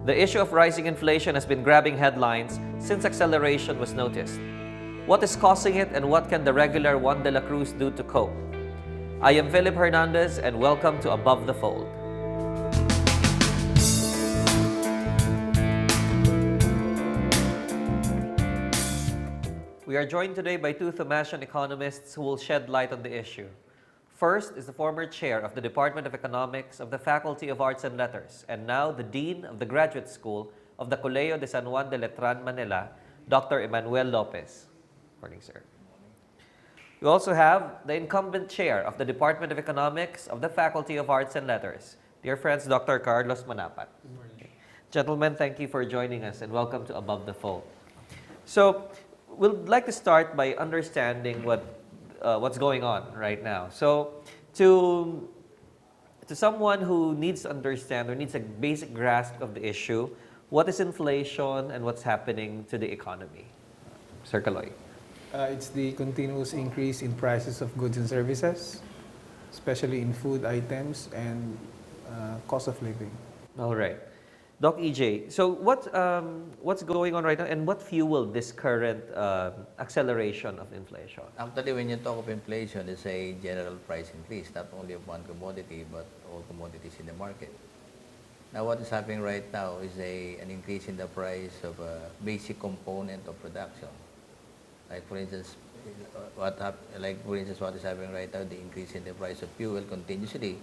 The issue of rising inflation has been grabbing headlines since acceleration was noticed. What is causing it and what can the regular Juan de la Cruz do to cope? I am Philip Hernandez and welcome to Above the Fold. We are joined today by two Thomasian economists who will shed light on the issue. First is the former chair of the Department of Economics of the Faculty of Arts and Letters and now the Dean of the Graduate School of the Colegio de San Juan de Letran, Manila, Dr. Emmanuel Lopez. Morning, sir. We also have the incumbent chair of the Department of Economics of the Faculty of Arts and Letters, dear friends, Dr. Carlos Manapat. Good morning. Gentlemen, thank you for joining us and welcome to Above the Fold. So, we'd like to start by understanding what's going on right now. So, to someone who needs to understand or needs a basic grasp of the issue, what is inflation and what's happening to the economy? Sir Kaloy. It's the continuous increase in prices of goods and services, especially in food items and cost of living. All right. Doc EJ, so what's going on right now and what fueled this current acceleration of inflation? Actually, when you talk of inflation, it's a general price increase, not only of one commodity, but all commodities in the market. Now, what is happening right now is an increase in the price of a basic component of production. Like for instance, what is happening right now, the increase in the price of fuel continuously.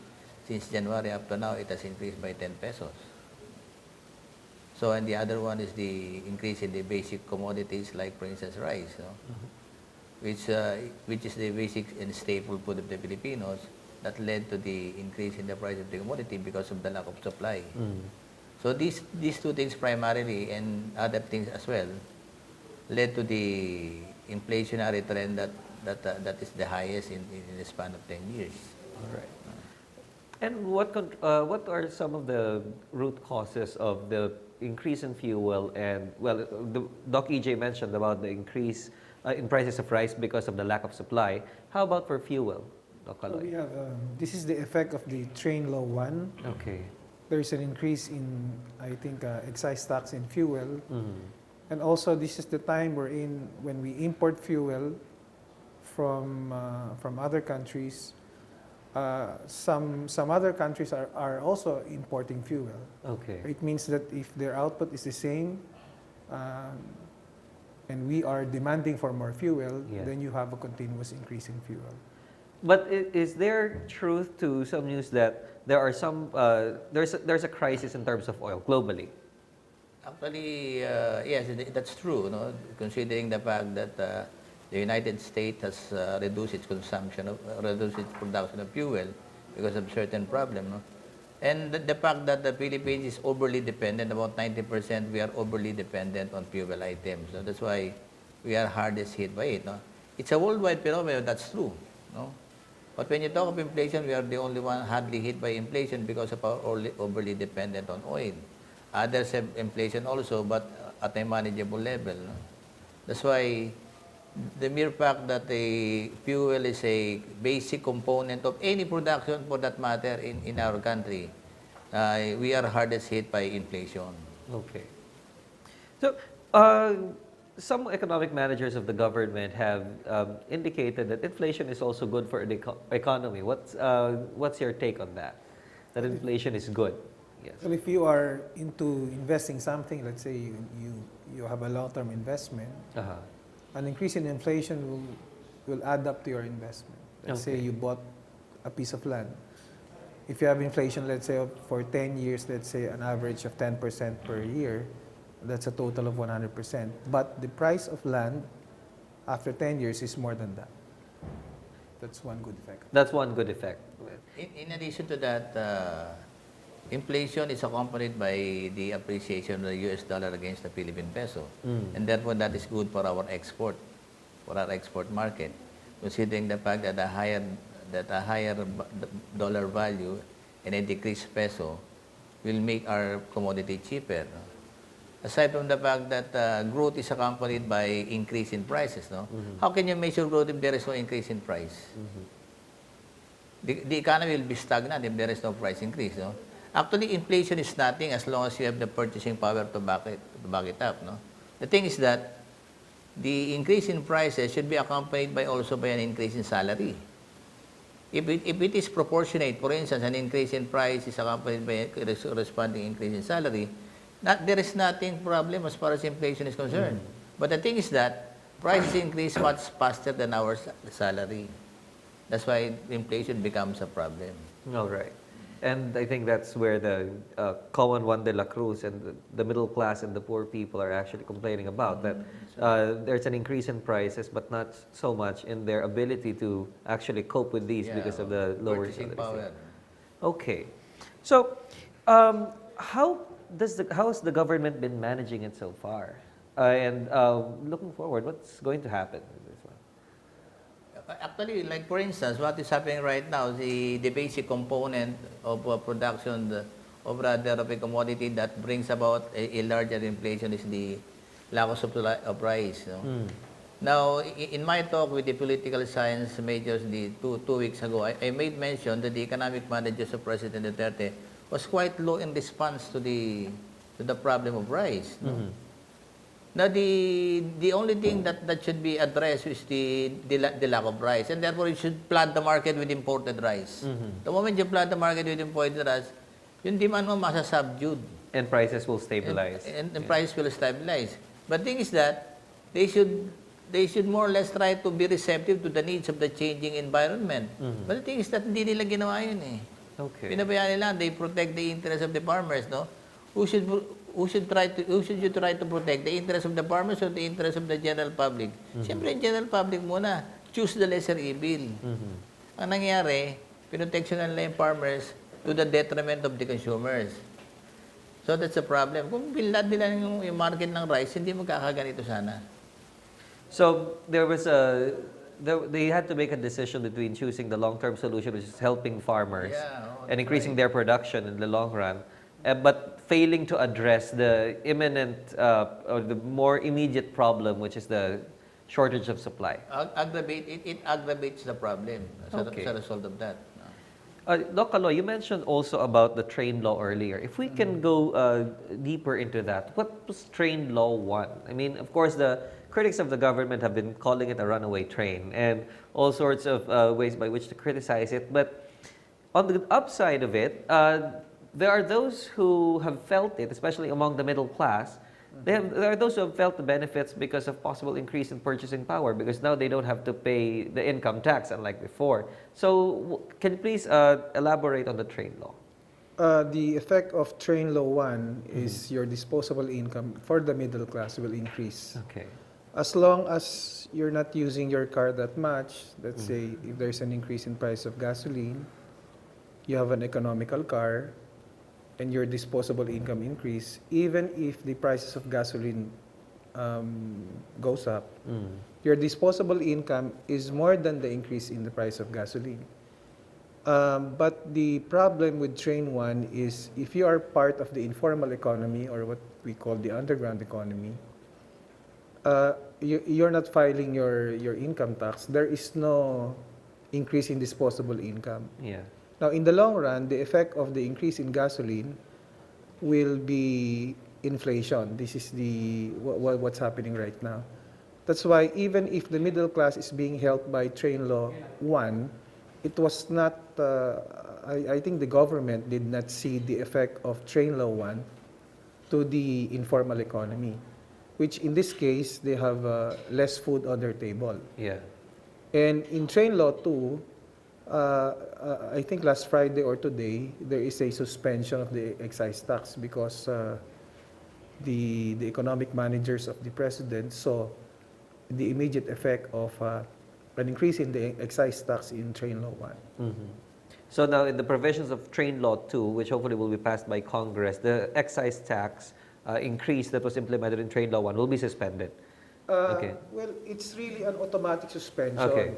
Since January up to now, it has increased by 10 pesos. So, and the other one is the increase in the basic commodities, like for instance, rice, which is the basic and staple food of the Filipinos, that led to the increase in the price of the commodity because of the lack of supply. So these two things primarily, and other things as well, led to the inflationary trend that is the highest in the span of 10 years. All right. And what are some of the root causes of the increase in fuel and, well, Doc EJ mentioned about the increase in prices of rice because of the lack of supply. How about for fuel, Doc So Kaloy? we have, this is the effect of the train law 1. Okay. There's an increase in, I think, excise tax in fuel. And also, this is the time when we import fuel from other countries. Some other countries are also importing fuel. Okay. It means that if their output is the same, and we are demanding for more fuel, Yeah. then you have a continuous increase in fuel. But is there truth to some news that there are some there's a crisis in terms of oil globally? Actually, yes, that's true. No? Considering the fact that the United States has reduced its reduced its production of fuel because of certain problem, no? And the fact that the Philippines is overly dependent, about 90%, we are overly dependent on fuel items. So that's why we are hardest hit by it. No? It's a worldwide phenomenon, that's true. No? But when you talk of inflation, we are the only one hardly hit by inflation because of our overly dependent on oil. Others have inflation also, but at a manageable level. No? That's why the mere fact that the fuel is a basic component of any production, for that matter, in our country, we are hardest hit by inflation. Okay. So, some economic managers of the government have indicated that inflation is also good for the economy. What's your take on that? That inflation is good? Yes. Well, if you are into investing something, let's say you have a long-term investment, Uh-huh. an increase in inflation will add up to your investment. Let's say Okay. you bought a piece of land. If you have inflation, let's say for 10 years, let's say an average of 10% per year, that's a total of 100%. But the price of land after 10 years is more than that. That's one good effect. That's one good effect. In addition to that, inflation is accompanied by the appreciation of the US dollar against the Philippine peso. And therefore, that is good for our export market, considering the fact that a higher dollar value and a decreased peso will make our commodity cheaper. No? Aside from the fact that growth is accompanied by increase in prices, no? How can you measure growth if there is no increase in price? The economy will be stagnant if there is no price increase, no? Actually, inflation is nothing as long as you have the purchasing power to back it up, no? The thing is that the increase in prices should be accompanied also by an increase in salary. If it is proportionate, for instance, an increase in price is accompanied by a corresponding increase in salary, there is nothing problem as far as inflation is concerned. But the thing is that prices increase much faster than our salary. That's why inflation becomes a problem. All right. And I think that's where the common Juan de la Cruz and the middle class and the poor people are actually complaining about, that there's an increase in prices, but not so much in their ability to actually cope with these because of the lower purchasing salaries. power. Okay. So, how has the government been managing it so far? And looking forward, what's going to happen with this one? Actually, like for instance, what is happening right now, the basic component of production of a commodity that brings about a larger inflation is the lack of supply of rice. No? Now, in my talk with the political science majors two weeks ago, I made mention that the economic managers of President Duterte was quite low in response to the problem of rice. No? Now, the only thing that should be addressed is the lack of rice, and therefore you should flood the market with imported rice. The moment you flood the market with imported rice, yung demand mo masasubdued. And prices will stabilize. And the price will stabilize. But the thing is that they should more or less try to be receptive to the needs of the changing environment. But the thing is that hindi nila ginawa yun eh. Okay. Pinabayaan nila, they protect the interests of the farmers, no? Who should you try to protect? The interests of the farmers or the interests of the general public? Siyempre, yung general public muna. Choose the lesser evil. Ang nangyari, pinoteksyonan nila yung farmers to the detriment of the consumers. So that's the problem. Kung binlad nila yung market ng rice, hindi magkakaganito sana. So there was they had to make a decision between choosing the long-term solution, which is helping farmers and increasing their production in the long run, but failing to address the imminent or the more immediate problem, which is the shortage of supply. It aggravates the problem as a result of that. Doc Aloy, you mentioned also about the train law earlier. If we can go deeper into that, what was Train Law 1? I mean, of course, the critics of the government have been calling it a runaway train and all sorts of ways by which to criticize it. But on the upside of it, there are those who have felt it, especially among the middle class. There are those who have felt the benefits because of possible increase in purchasing power, because now they don't have to pay the income tax unlike before. So can you please elaborate on the train law? The effect of Train Law 1 is your disposable income for the middle class will increase. Okay. As long as you're not using your car that much, let's say if there's an increase in price of gasoline, you have an economical car, and your disposable income increase, even if the prices of gasoline goes up, your disposable income is more than the increase in the price of gasoline. But the problem with Train 1 is if you are part of the informal economy, or what we call the underground economy, you're not filing your income tax. There is no increase in disposable income. Yeah. Now, in the long run, the effect of the increase in gasoline will be inflation. This is what's happening right now. That's why even if the middle class is being helped by Train Law 1, it was not, I think the government did not see the effect of Train Law 1 to the informal economy, which in this case, they have less food on their table. Yeah. And in Train Law 2, I think last Friday or today, there is a suspension of the excise tax because the economic managers of the president saw the immediate effect of an increase in the excise tax in Train Law 1. So now in the provisions of Train Law 2, which hopefully will be passed by Congress, the excise tax increase that was implemented in Train Law 1 will be suspended. Okay. Well, it's really an automatic suspension Okay.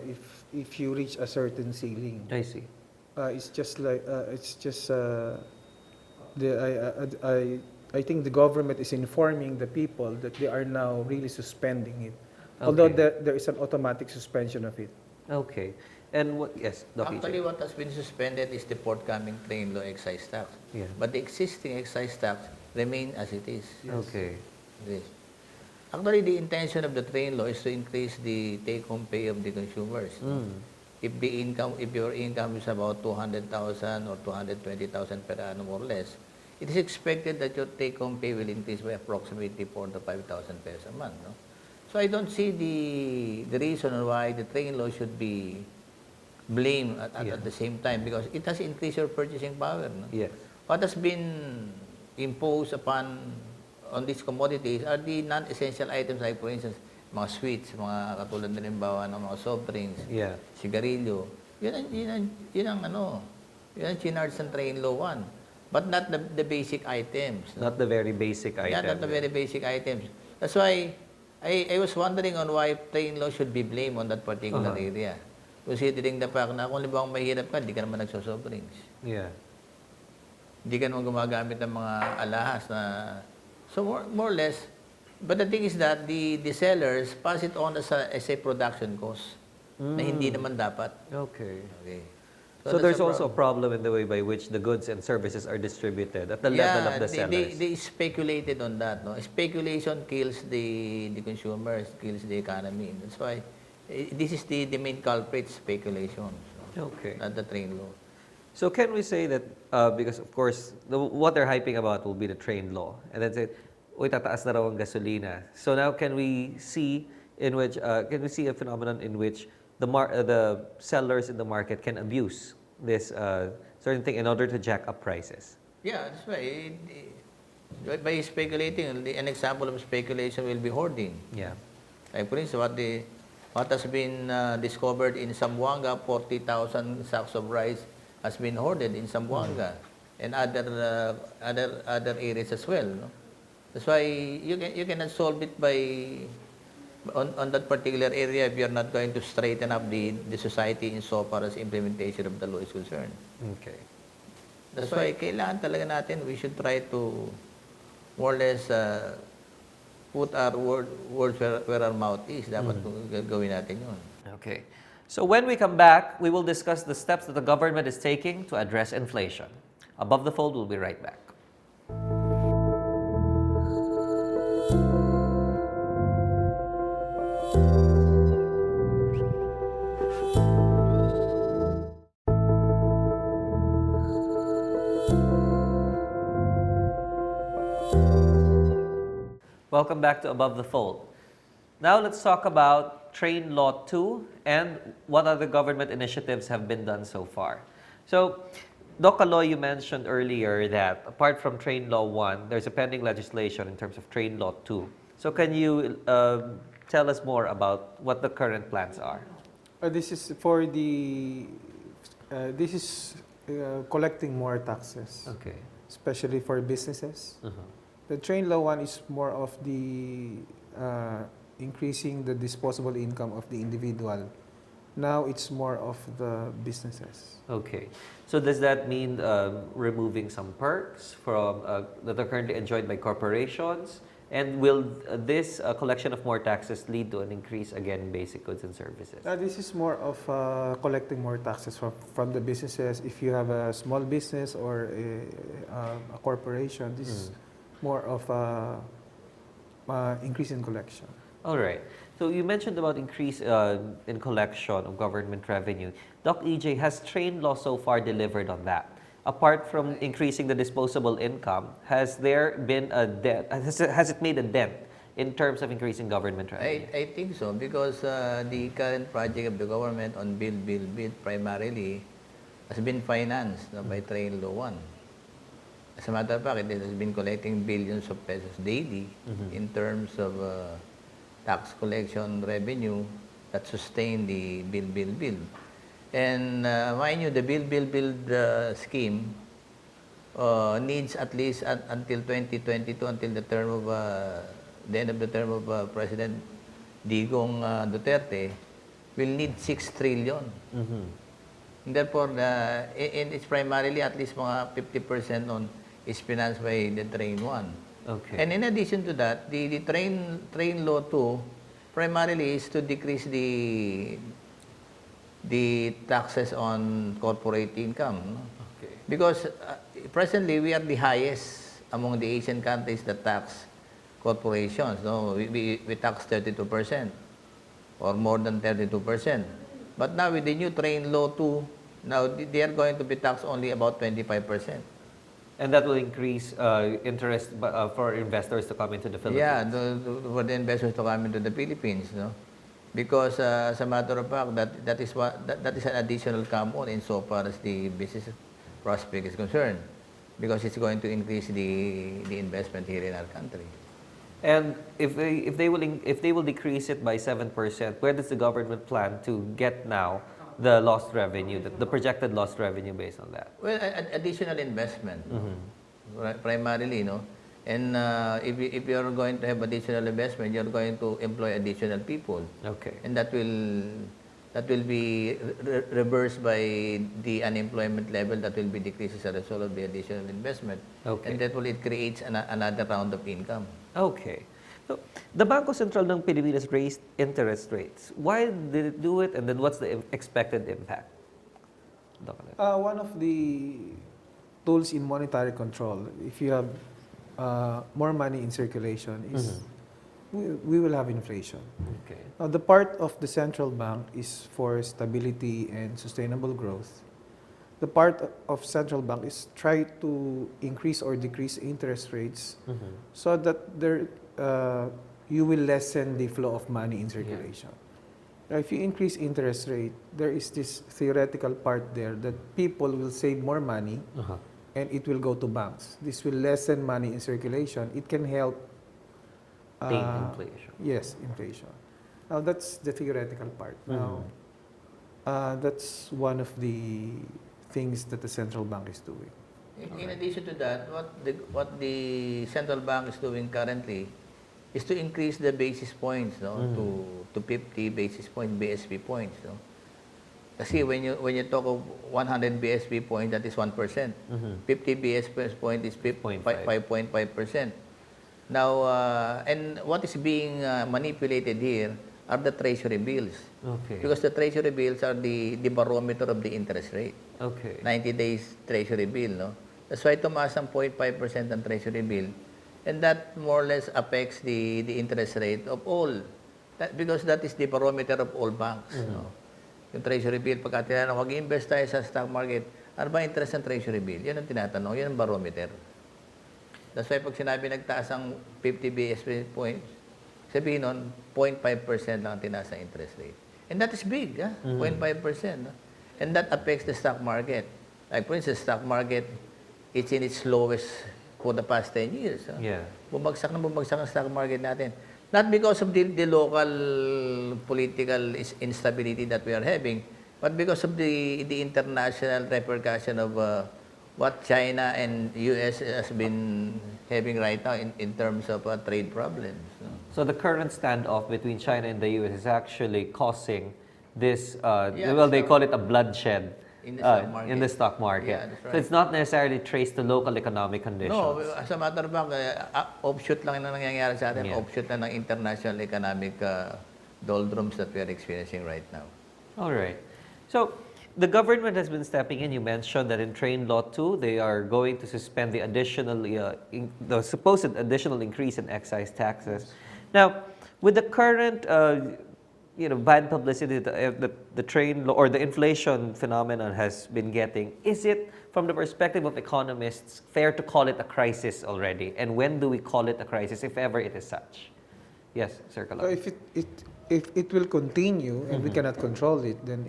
if you reach a certain ceiling. I see. It's just like I think the government is informing the people that they are now really suspending it, although Okay. there is an automatic suspension of it. Okay. And what, yes, Doc Actually, EJ. what has been suspended is the forthcoming train law excise tax. Yeah. But the existing excise tax remain as it is. Okay. Yes. Actually, the intention of the train law is to increase the take-home pay of the consumers. If your income is about 200,000 or 220,000 per annum or less, it is expected that your take-home pay will increase by approximately 4 to 5,000 pesos a month. No? So I don't see the reason why the train law should be blamed at the same time, because it has increased your purchasing power. No? Yes. What has been imposed upon on these commodities are the non-essential items, like for instance, mga sweets, mga katulad na limbawa ng mga soft drinks, Yeah. sigarilyo. Yun ang chinarge ng train law 1. But not the basic items. No? Not the very basic item. Yeah, not the very basic items. That's why I was wondering on why train law should be blamed on that particular area. Considering the fact na kung libang mahirap ka, di ka naman nagsosoft drinks. Yeah. Hindi ka naman gumagamit ng mga alahas na... So more or less, but the thing is that the sellers pass it on as a production cost na hindi naman dapat. Okay. Okay. So that's there's a also a problem in the way by which the goods and services are distributed at the level of the sellers. They speculated on that. No? Speculation kills the consumers, kills the economy. That's why this is the main culprit, speculation. So, Okay. not the train law. So can we say that, because of course, what they're hyping about will be the train law, and then say, uy, tataas na raw ang gasolina. So now can we see a phenomenon in which the sellers in the market can abuse this certain thing in order to jack up prices? Yeah, that's why. By speculating, an example of speculation will be hoarding. Yeah. Like for instance, what has been discovered in Zamboanga, 40,000 sacks of rice has been hoarded in Zamboanga and other areas as well. No? That's why you cannot solve it by on that particular area if you're not going to straighten up the society in so far as implementation of the law is concerned. Okay. That's why kailangan talaga natin, we should try to more or less put our words where our mouth is. Dapat gawin natin yun. Okay. So when we come back, we will discuss the steps that the government is taking to address inflation. Above the Fold will be right back. Welcome back to Above the Fold. Now let's talk about Train Law 2 and what other government initiatives have been done so far. So, Doc Aloy, you mentioned earlier that apart from Train Law 1, there's a pending legislation in terms of Train Law 2. So can you tell us more about what the current plans are? This is for the collecting more taxes, Okay. especially for businesses. The train law one is more of the increasing the disposable income of the individual. Now it's more of the businesses. Okay. So does that mean removing some perks from that are currently enjoyed by corporations? And will this collection of more taxes lead to an increase again in basic goods and services? This is more of collecting more taxes from the businesses. If you have a small business or a corporation, this is more of increase in collection. All right. So you mentioned about increase in collection of government revenue. Doc EJ, has Train Law so far delivered on that? Apart from increasing the disposable income, has there been a dent? Has it made a dent in terms of increasing government revenue? I think so, because the current project of the government on Build primarily has been financed by Train Law 1. As a matter of fact, it has been collecting billions of pesos daily in terms of tax collection revenue that sustain the Build. And mind you, the Build scheme needs at least until 2022, until the end of the term of President Digong Duterte, will need 6 trillion. And therefore, and it's primarily at least mga 50% is financed by the Train 1. Okay. And in addition to that, the Train Law 2 primarily is to decrease the the taxes on corporate income. No? Okay. Because presently, we are the highest among the Asian countries that tax corporations. No? We tax 32% or more than 32%. But now with the new train law 2, now they are going to be taxed only about 25%. And that will increase interest for investors to come into the Philippines. Yeah, for the investors to come into the Philippines, no? Because as a matter of fact, that is an additional come-on insofar as the business prospect is concerned, because it's going to increase the investment here in our country. And if they will decrease it by 7%, where does the government plan to get now the lost revenue, the projected lost revenue based on that? Well, additional investment, primarily, no? And if you are going to have additional investment, you're going to employ additional people. Okay. And that will be reversed by the unemployment level that will be decreased as a result of the additional investment. Okay. And that will, it creates another round of income. Okay. So, the Bangko Sentral ng Pilipinas raised interest rates. Why did it do it, and then what's the expected impact? Doc Alan? One of the tools in monetary control, if you have more money in circulation, is we will have inflation. Okay. Now, the part of the central bank is for stability and sustainable growth. The part of central bank is try to increase or decrease interest rates so that you will lessen the flow of money in circulation. Now, if you increase interest rate, there is this theoretical part there that people will save more money and it will go to banks. This will lessen money in circulation. It can help Tame inflation. Yes, inflation. Now, that's the theoretical part. Now, that's one of the things that the central bank is doing. In addition to that, what the central bank is doing currently is to increase the basis points, no, to 50 basis point BSP points, no. Kasi when you talk of 100 BSP point, that is 1%. 50 BSP point is 5.5%. Now, and what is being manipulated here are the treasury bills. Okay. Because the treasury bills are the barometer of the interest rate. Okay. 90 days treasury bill, no? That's why tumaas ang 0.5% ang treasury bill. And that more or less affects the interest rate of all. Because that is the barometer of all banks. No? Yung treasury bill, pagka tinanong, mag-invest tayo sa stock market, ano ba interest ng treasury bill? Yan ang tinatanong, yan ang barometer. That's why pag sinabi nagtaas ang 50 BSP points, sabihin nun, 0.5% lang ang tinaas ang interest rate. And that is big, 0.5%. No? And that affects the stock market. Like for instance, stock market, it's in its lowest for the past 10 years. Yeah. Bumagsak ang stock market natin. Not because of the local political instability that we are having, but because of the international repercussion of what China and US has been having right now in terms of trade problems. No? So the current standoff between China and the US is actually causing this, Yeah, well, they call it a bloodshed in the stock market. in the stock market. Yeah, that's right. So it's not necessarily traced to local economic conditions. No, as a matter of fact, offshoot lang na nangyayari sa atin, Yeah. offshoot na ng international economic doldrums that we are experiencing right now. All right. So the government has been stepping in. You mentioned that in Train Law 2, they are going to suspend the the supposed additional increase in excise taxes. Now, with the current bad publicity the train law or the inflation phenomenon has been getting, is it, from the perspective of economists, fair to call it a crisis already? And when do we call it a crisis, if ever it is such? Yes, Sir So Calab. if it will continue and we cannot control it, then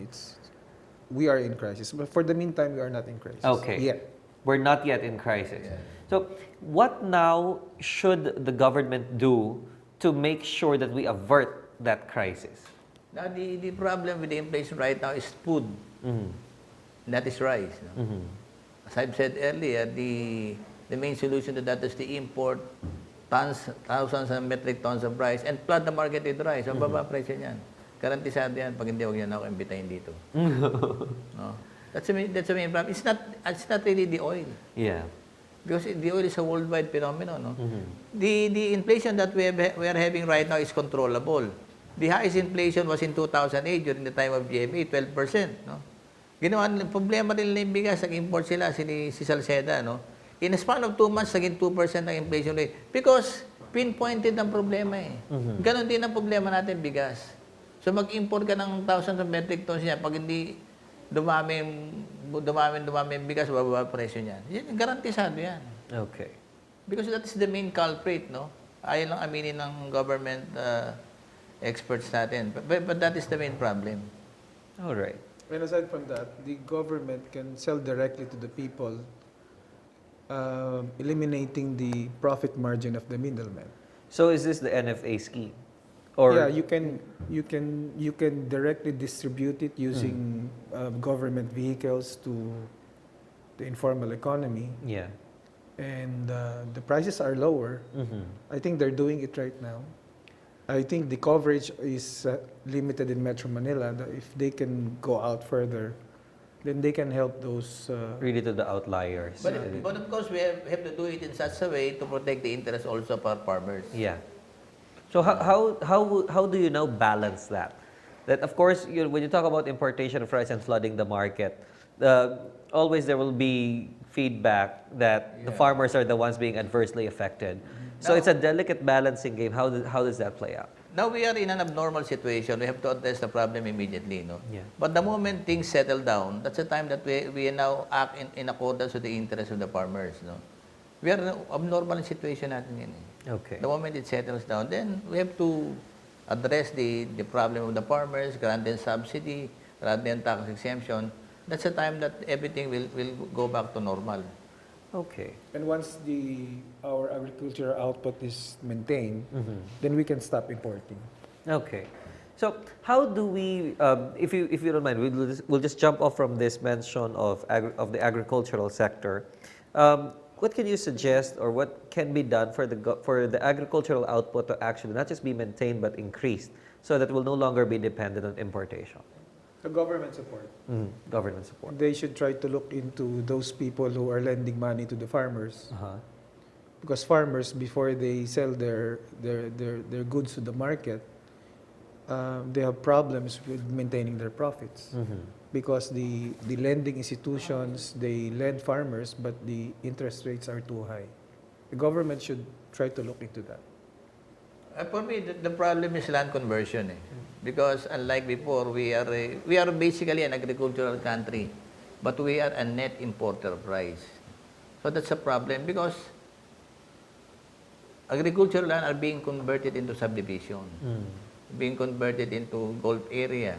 we are in crisis. But for the meantime, we are not in crisis. Okay. Yeah. We're not yet in crisis. Yeah. So what now should the government do to make sure that we avert that crisis? Now, the problem with the inflation right now is food. That is rice. No? As I've said earlier, the main solution to that is to import thousands of metric tons of rice and flood the market with rice. Ang baba presyo niyan. Garantisado yan. Pag hindi, huwag niyo na ako imbitahin dito. No? That's the main problem. It's not really the oil. Yeah. Because the oil is a worldwide phenomenon. No? The inflation that we are having right now is controllable. The highest inflation was in 2008 during the time of GMA, 12%. No? Ginawa nila, problema rin nila yung bigas, nag-import sila, si Salceda, no? In a span of 2 months, naging 2% ang inflation rate. Because pinpointed ang problema eh. Ganon din ang problema natin, bigas. So mag-import ka ng thousands of metric tons niya, pag hindi dumami yung bigas, bababa ang presyo niyan. Yan, garantisado yan. Okay. Because that is the main culprit, no? Ayaw lang aminin ng government experts natin. But that is the main problem. All right. And aside from that, the government can sell directly to the people, eliminating the profit margin of the middleman. So is this the NFA scheme? Or Yeah, you can directly distribute it using government vehicles to the informal economy, yeah. and the prices are lower. I think they're doing it right now. I think the coverage is limited in Metro Manila. If they can go out further, then they can help those. Really to the outliers. But of course, we have to do it in such a way to protect the interest also of our farmers. Yeah. So how do you now balance that? That of course, when you talk about importation of rice and flooding the market, always there will be feedback that the farmers are the ones being adversely affected. So it's a delicate balancing game. How does that play out? Now we are in an abnormal situation. We have to address the problem immediately, no? Yeah. But the moment things settle down, that's the time that we now act in accordance with the interests of the farmers, no? We are in an abnormal situation natin yun, eh. Okay. The moment it settles down, then we have to address the problem of the farmers, grant them subsidy, grant them tax exemption. That's the time that everything will go back to normal. Okay. And once our agricultural output is maintained, then we can stop importing. Okay. So how do we, if you don't mind, we'll just jump off from this mention of the agricultural sector. What can you suggest, or what can be done for the agricultural output to actually not just be maintained but increased, so that we'll no longer be dependent on importation? The government support. Government support. They should try to look into those people who are lending money to the farmers, because farmers, before they sell their goods to the market, they have problems with maintaining their profits, because the lending institutions, they lend farmers, but the interest rates are too high. The government should try to look into that. For me, the problem is land conversion, eh. Because unlike before, we are basically an agricultural country, but we are a net importer of rice. So that's a problem, because agricultural land are being converted into subdivision, being converted into golf area.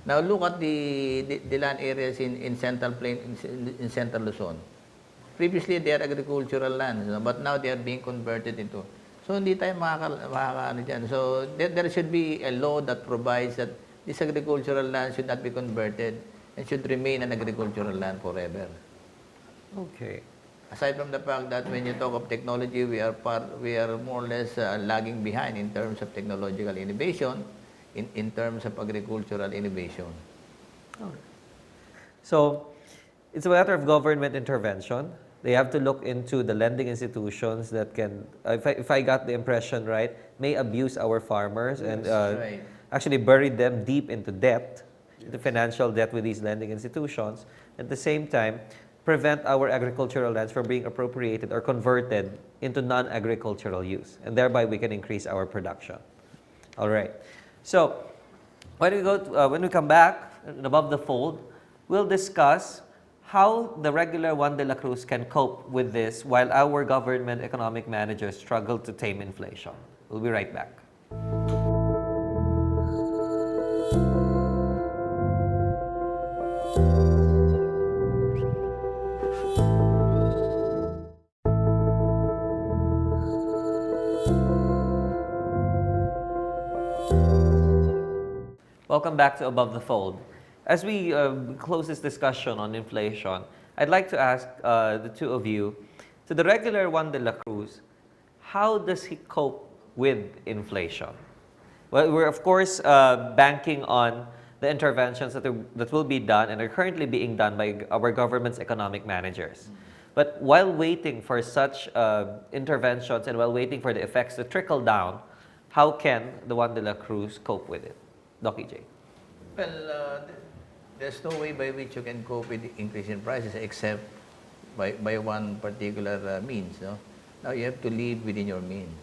Now look at the land areas in Central Plain, in Central Luzon. Previously, they are agricultural lands, but now they are being converted into. So hindi tayo makakaano dyan. So there should be a law that provides that this agricultural land should not be converted and should remain an agricultural land forever. Okay. Aside from the fact that when you talk of technology, we are more or less lagging behind in terms of technological innovation, in terms of agricultural innovation. So it's a matter of government intervention. They have to look into the lending institutions that can, if I got the impression right, may abuse our farmers and right. actually bury them deep into debt, the financial debt with these lending institutions. At the same time, prevent our agricultural lands from being appropriated or converted into non-agricultural use. And thereby we can increase our production. All right. So when we come back, above the fold, we'll discuss how the regular Juan de la Cruz can cope with this while our government economic managers struggle to tame inflation. We'll be right back. Welcome back to Above the Fold. As we close this discussion on inflation, I'd like to ask the two of you, to the regular Juan de la Cruz, how does he cope with inflation? Well, we're of course banking on the interventions that will be done and are currently being done by our government's economic managers. But while waiting for such interventions and while waiting for the effects to trickle down, How can the Juan de la Cruz cope with it? Doc EJ. Well, there's no way by which you can cope with the increase in prices except by one particular means. No? Now you have to live within your means.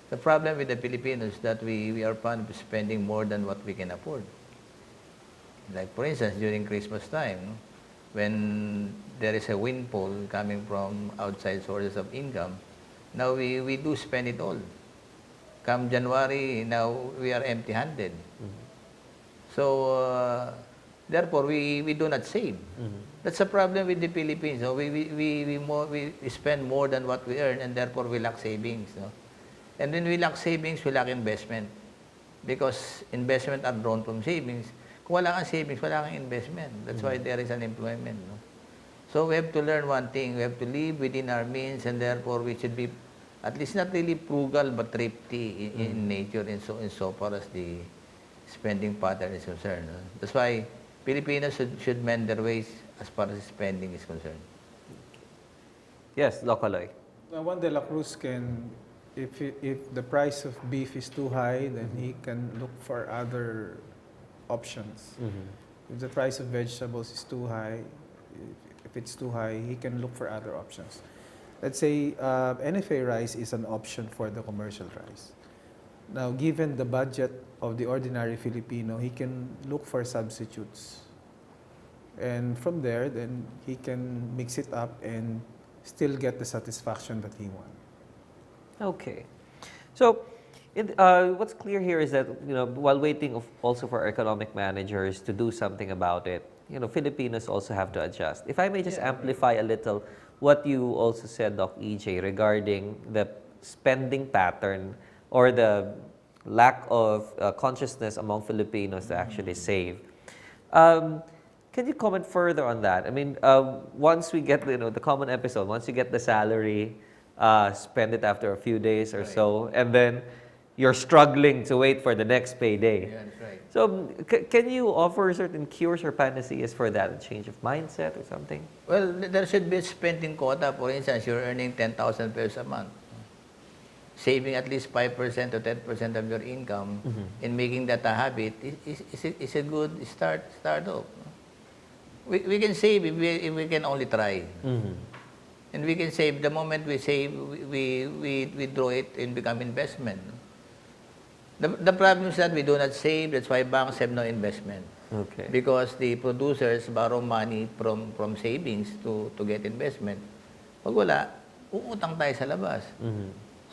The problem with the Filipinos is that we are fond of spending more than what we can afford. Like for instance, during Christmas time, no? When there is a windfall coming from outside sources of income, now we do spend it all. Come January, now we are empty-handed. So, therefore, we do not save. That's the problem with the Philippines. No? We spend more than what we earn, and therefore we lack savings. No? And when we lack savings, we lack investment. Because investment are drawn from savings. Kung wala kang savings, wala kang investment. That's why there is unemployment. No? So we have to learn one thing. We have to live within our means, and therefore we should be at least not really frugal, but thrifty in nature, in so far as the spending pattern is concerned. No? That's why Filipinos should mend their ways as far as spending is concerned. Yes, Doc Aloy. Juan de la Cruz can, if the price of beef is too high, then he can look for other options. If the price of vegetables is too high, if it's too high, he can look for other options. Let's say NFA rice is an option for the commercial rice. Now, given the budget of the ordinary Filipino, he can look for substitutes. And from there, then he can mix it up and still get the satisfaction that he wants. Okay. So, what's clear here is that, while waiting also for our economic managers to do something about it, Filipinos also have to adjust. If I may just amplify a little what you also said, Doc EJ, regarding the spending pattern or the lack of consciousness among Filipinos to actually save. Can you comment further on that? I mean, once we get the common episode, once you get the salary, spend it after a few days or so, and then you're struggling to wait for the next payday. Yeah, that's right. So, can you offer certain cures or panaceas for that, a change of mindset or something? Well, there should be a spending quota. For instance, you're earning 10,000 pesos a month. Saving at least 5% to 10% of your income and making that a habit is a good start off. We can save if we can only try. And we can save, the moment we save, we draw it and become investment. The problem is that we do not save, that's why banks have no investment. Okay. Because the producers borrow money from savings to get investment. Pag wala, uutang tayo sa labas.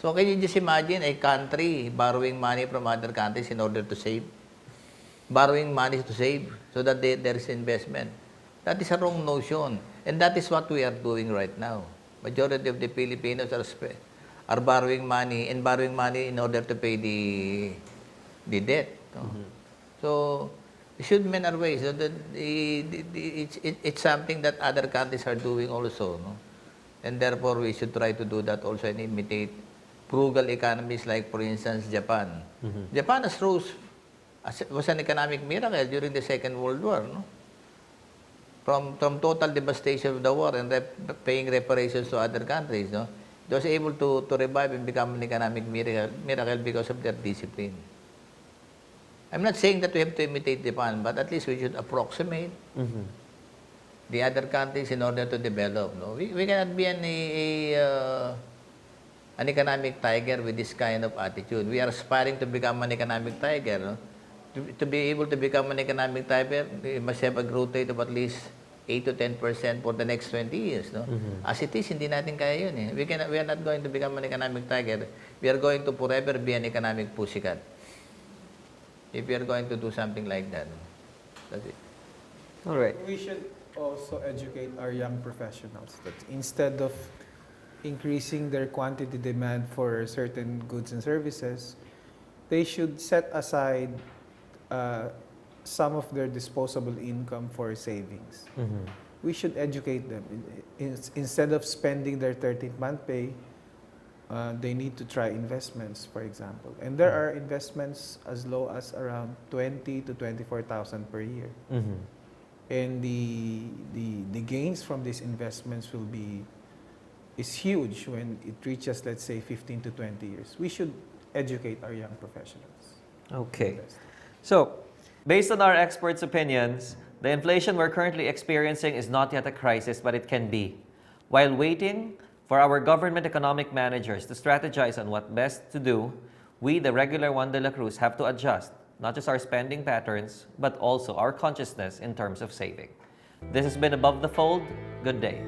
So can you just imagine a country borrowing money from other countries in order to save? Borrowing money to save so that there is investment. That is a wrong notion. And that is what we are doing right now. Majority of the Filipinos are borrowing money in order to pay the debt. No? So we should mend our ways. So that it's something that other countries are doing also. No? And therefore, we should try to do that also and imitate frugal economies like, for instance, Japan. Japan was an economic miracle during the Second World War. No? From total devastation of the war and paying reparations to other countries, no? It was able to revive and become an economic miracle because of their discipline. I'm not saying that we have to imitate Japan, but at least we should approximate the other countries in order to develop. No? We cannot be an economic tiger with this kind of attitude. We are aspiring to become an economic tiger. No? To be able to become an economic tiger, we must have a growth rate of at least 8 to 10% for the next 20 years. No? As it is, hindi natin kaya yun. Eh. We are not going to become an economic tiger. We are going to forever be an economic pussycat. If we are going to do something like that. That's it. All right. We should also educate our young professionals that instead of increasing their quantity demand for certain goods and services, they should set aside some of their disposable income for savings. We should educate them. Instead of spending their 13th month pay, they need to try investments, for example. And there are investments as low as around 20 to 24,000 per year. And the gains from these investments is huge when it reaches, let's say, 15 to 20 years. We should educate our young professionals. Okay. So, based on our experts' opinions, the inflation we're currently experiencing is not yet a crisis, but it can be. While waiting for our government economic managers to strategize on what best to do, we, the regular Juan de la Cruz, have to adjust not just our spending patterns, but also our consciousness in terms of saving. This has been Above the Fold. Good day.